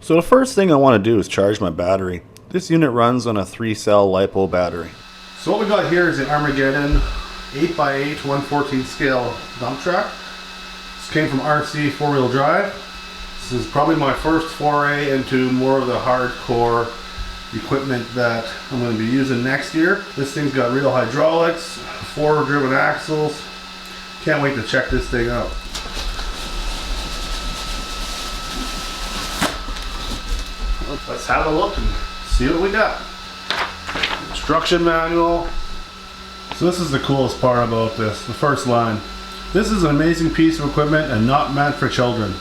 So the first thing I want to do is charge my battery. This unit runs on a 3-cell LiPo battery. So what we got here is an Armageddon 8x8 1/14 scale dump truck. This came from RC 4-wheel drive. This is probably my first foray into more of the hardcore equipment that I'm going to be using next year. This thing's got real hydraulics, 4-driven axles. Can't wait to check this thing out. Let's have a look and see what we got. Instruction manual. So this is the coolest part about this, the first line. This is an amazing piece of equipment and not meant for children.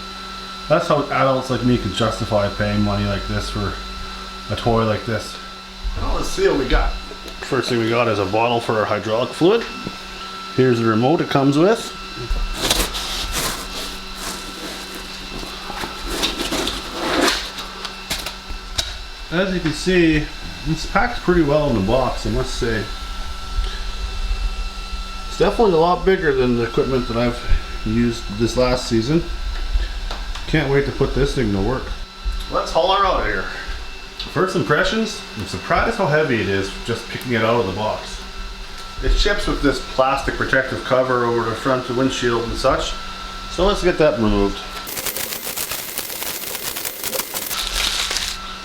That's how adults like me can justify paying money like this for a toy like this. Well, let's see what we got. First thing we got is a bottle for our hydraulic fluid. Here's the remote it comes with. As you can see, it's packed pretty well in the box, I must say. It's definitely a lot bigger than the equipment that I've used this last season. Can't wait to put this thing to work. Let's haul her out of here. First impressions, I'm surprised how heavy it is just picking it out of the box. It ships with this plastic protective cover over the front of the windshield and such. So let's get that removed.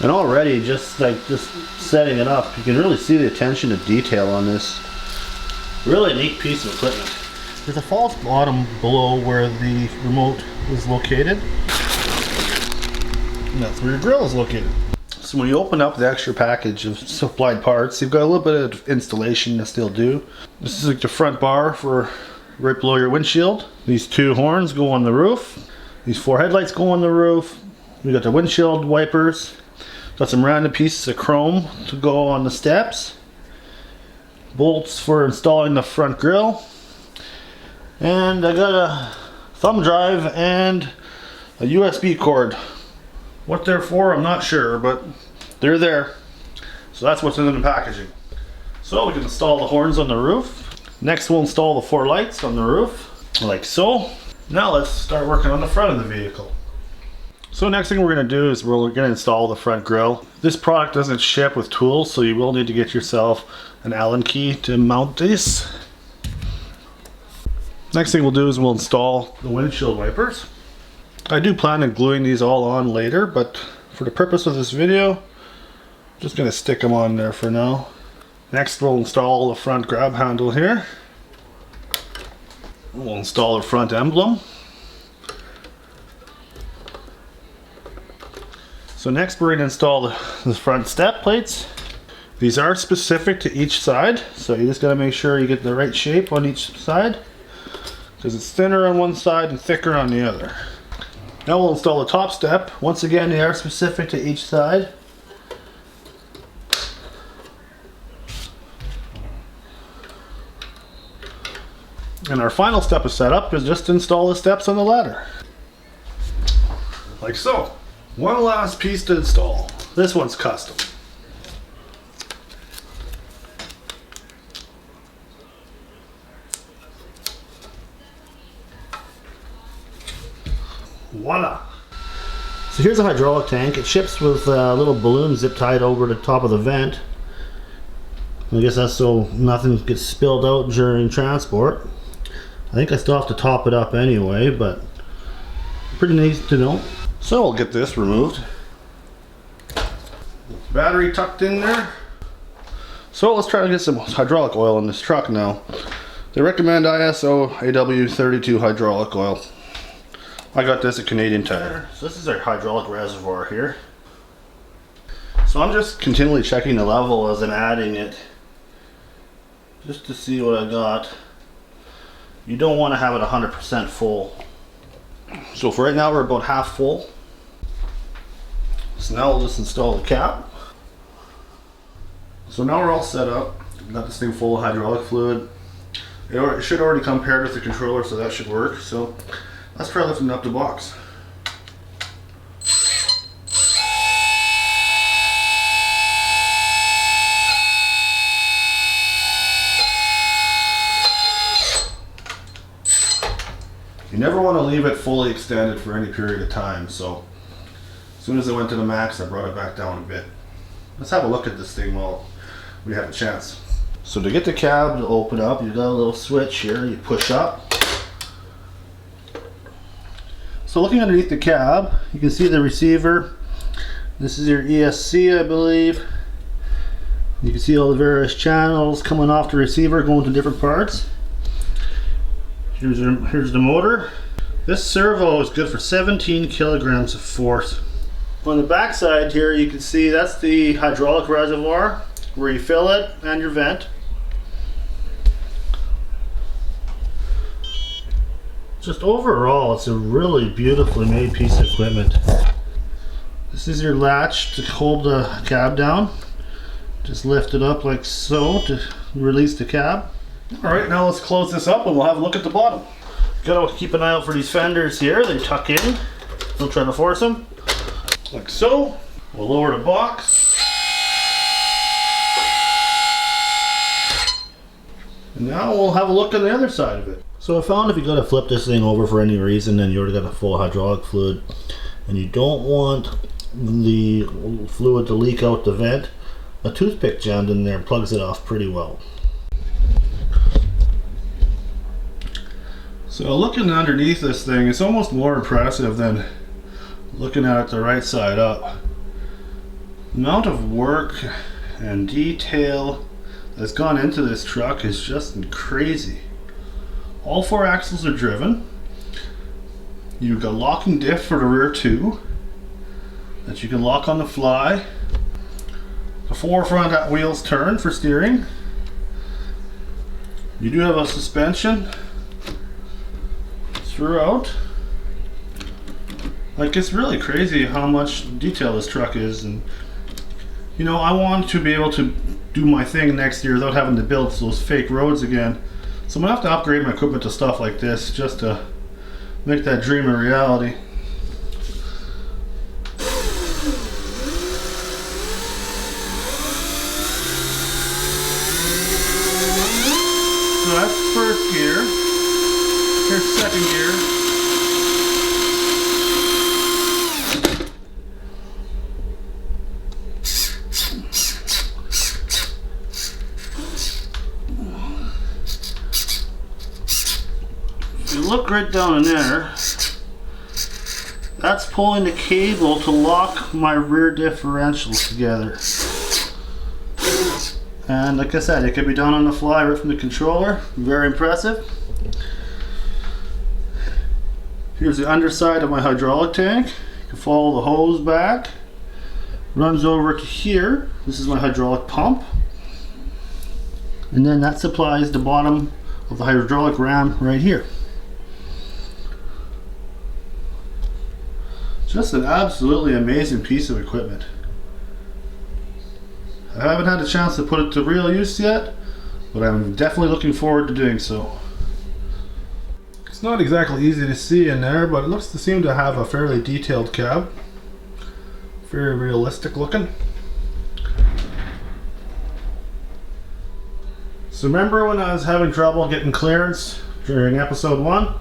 And already, just setting it up, you can really see the attention to detail on this. Really neat piece of equipment. There's a false bottom below where the remote is located. And that's where your grill is located. So when you open up the extra package of supplied parts, you've got a little bit of installation to still do. This is like the front bar for right below your windshield. These 2 horns go on the roof. These 4 headlights go on the roof. We got the windshield wipers. Got some random pieces of chrome to go on the steps. Bolts for installing the front grille. And I got a thumb drive and a USB cord. What they're for, I'm not sure, but they're there. So that's what's in the packaging. So we can install the horns on the roof. Next we'll install the 4 lights on the roof, like so. Now let's start working on the front of the vehicle. So next thing we're going to do is we're going to install the front grille. This product doesn't ship with tools, so you will need to get yourself an Allen key to mount this. Next thing we'll do is we'll install the windshield wipers. I do plan on gluing these all on later, but for the purpose of this video, I'm just going to stick them on there for now. Next we'll install the front grab handle here. We'll install the front emblem. So next we're going to install the front step plates. These are specific to each side, so you just got to make sure you get the right shape on each side, because it's thinner on one side and thicker on the other. Now we'll install the top step. Once again, they are specific to each side. And our final step of setup is just to install the steps on the ladder. Like so. One last piece to install. This one's custom. Voila! So here's a hydraulic tank. It ships with a little balloon zip tied over the top of the vent. I guess that's so nothing gets spilled out during transport. I think I still have to top it up anyway, but pretty neat to know. So I'll get this removed. Battery tucked in there. So let's try to get some hydraulic oil in this truck now. They recommend ISO AW32 hydraulic oil. I got this at Canadian Tire. So this is our hydraulic reservoir here. So I'm just continually checking the level as I'm adding it, just to see what I got. You don't want to have it 100% full. So for right now we're about half full. So now we'll just install the cap. So now we're all set up. Got this thing full of hydraulic fluid. It should already come paired with the controller, so that should work. So let's try lifting up the box. You never want to leave it fully extended for any period of time, so soon as I went to the max, I brought it back down a bit. Let's have a look at this thing while we have a chance. So to get the cab to open up, you've got a little switch here, you push up. So looking underneath the cab, you can see the receiver. This is your ESC, I believe. You can see all the various channels coming off the receiver going to different parts. Here's the motor. This servo is good for 17 kilograms of force. On the back side here, you can see that's the hydraulic reservoir where you fill it and your vent. Just overall, it's a really beautifully made piece of equipment. This is your latch to hold the cab down. Just lift it up like so to release the cab. Alright, now let's close this up and we'll have a look at the bottom. Gotta keep an eye out for these fenders here. They tuck in. Don't try to force them. Like so. We'll lower the box. And now we'll have a look on the other side of it. So I found if you gotta flip this thing over for any reason and you already got a full hydraulic fluid and you don't want the fluid to leak out the vent, a toothpick jammed in there plugs it off pretty well. So looking underneath this thing, it's almost more impressive than looking at it the right side up. The amount of work and detail that's gone into this truck is just crazy. All 4 axles are driven. You've got locking diff for the rear too that you can lock on the fly. The 4 front wheels turn for steering. You do have a suspension throughout. Like, it's really crazy how much detail this truck is, and you know, I want to be able to do my thing next year without having to build those fake roads again. So I'm gonna have to upgrade my equipment to stuff like this just to make that dream a reality. So that's first gear. Here's second gear. If you look right down in there, that's pulling the cable to lock my rear differentials together. And like I said, it can be done on the fly right from the controller. Very impressive. Here's the underside of my hydraulic tank. You can follow the hose back. Runs over to here. This is my hydraulic pump. And then that supplies the bottom of the hydraulic ram right here. Just an absolutely amazing piece of equipment. I haven't had a chance to put it to real use yet, but I'm definitely looking forward to doing so. It's not exactly easy to see in there, but it looks to seem to have a fairly detailed cab. Very realistic looking. So remember when I was having trouble getting clearance during episode 1?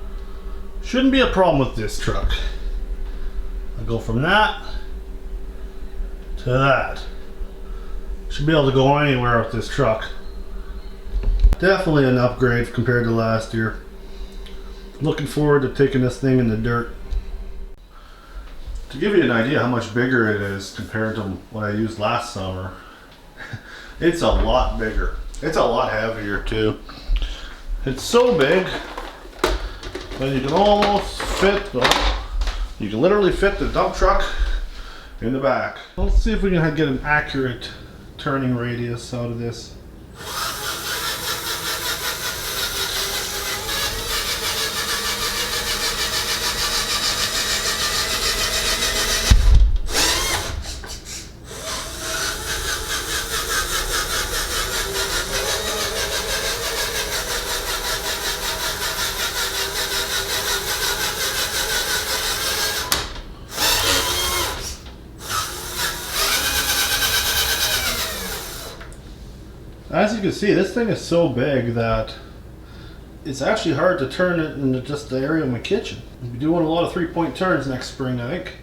Shouldn't be a problem with this truck. I go from that to that. Should be able to go anywhere with this truck. Definitely an upgrade compared to last year. Looking forward to taking this thing in the dirt. To give you an idea how much bigger it is compared to what I used last summer, it's a lot bigger. It's a lot heavier too. It's so big that you can almost fit you can literally fit the dump truck in the back. Let's see if we can get an accurate turning radius out of this. As you can see, this thing is so big that it's actually hard to turn it into just the area of my kitchen. I'll be doing a lot of 3-point turns next spring, I think.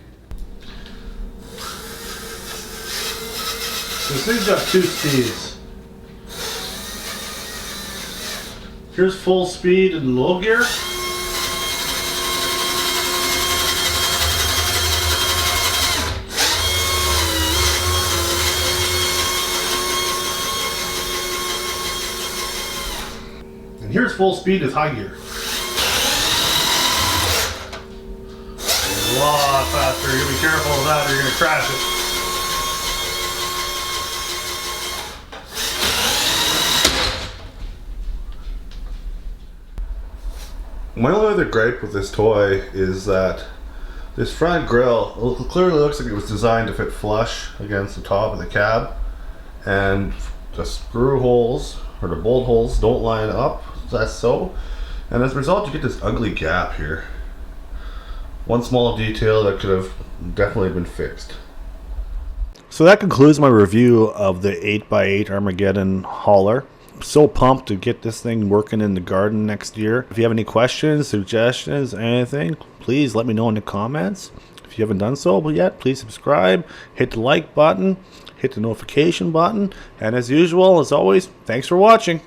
This thing's got 2 speeds. Here's full speed and low gear. And here's full speed with high gear. A lot faster. You're gonna be careful of that or you're gonna crash it. My only other gripe with this toy is that this front grille clearly looks like it was designed to fit flush against the top of the cab, and the screw holes or the bolt holes don't line up. That's so, and as a result you get this ugly gap here. One small detail that could have definitely been fixed. So that concludes my review of the 8x8 Armageddon hauler. So pumped to get this thing working in the garden next year. If you have any questions, suggestions, anything, please let me know in the comments. If you haven't done so yet, please subscribe, hit the like button, hit the notification button, and as usual, as always, thanks for watching.